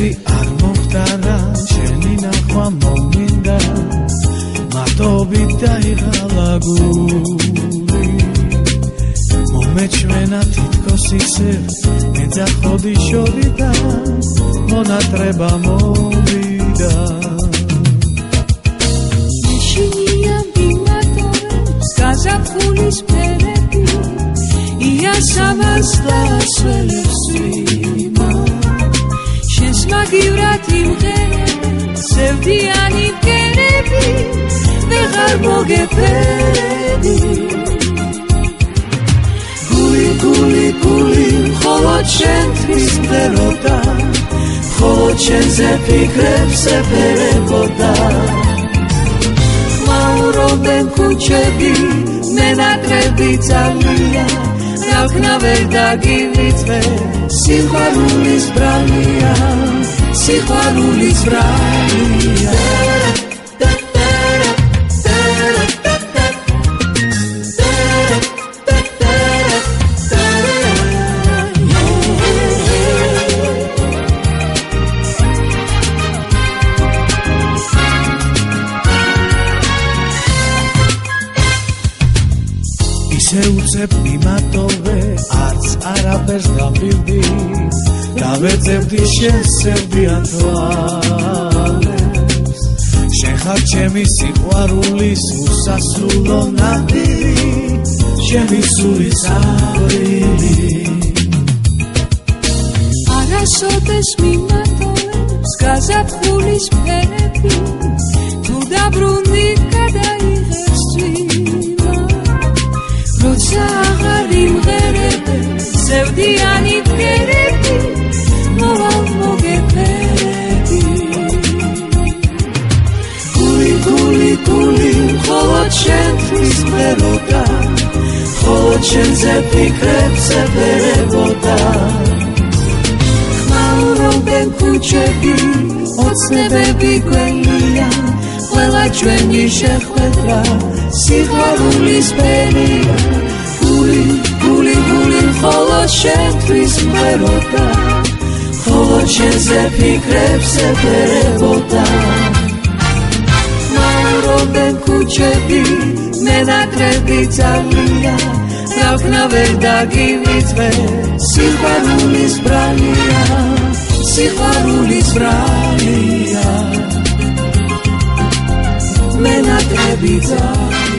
მზები არ მოხდარა შენი ნახვა მომინდა მარტობით დაიღალა გული მომეჩვენა თითქოს ისევ მეძახოდი შორიდან მონატრება მოვიდა მეშინია მიმატორებს გაზაფხულის ფერები იასამას დასველებს ვიმა შენს მაგივრად იმღერებს სევდიანი მგერები ვეღარ მოგეფერები გული მხოლოდ შენთვის მღეროდა მხოლოდ შენზე ფიქრებს ეფერებოდა ხმაურობენ ქუჩები მენატრები ძალიან რაქნა ვერ დაგივიწვე სიყვარულის ბრალია სიყვარულის ბრალია შეუცებ მიმატოვე არც არაფერს გამბივდი დავეძებდი შენს სევდიან თვალებს შენ ხარ ჩემი სიყვარულის უსასრულო ნადირი ჩემი სულის ავრილი არასოდეს მიმატოვებს გაზაფხულის ფერები თუ დაბრუნდი გადაიღებს როცა აღარ იმღერებს სევდიანი მგერები მოვალ მოგეფერები გული მხოლოდ შენთვის მღეროდა მხოლოდ შენზე ფიქრებს ეფერებოდა ხმაურობენ ქუჩები ოცნებები გვენია ყველა ჩვენი შეხვედრა სიყვარულის ფერია გული მხოლოდ შენთვის მღეროდა მხოლოდ შენზე ფიქრებს ეფერებოდა ხმაურობენ ქუჩები მენატრები ძალიან რაქნა ვერ დაგივიწვე სიყვარულის ბრალია სიყვარულის ბრალია მენატრები ძალიან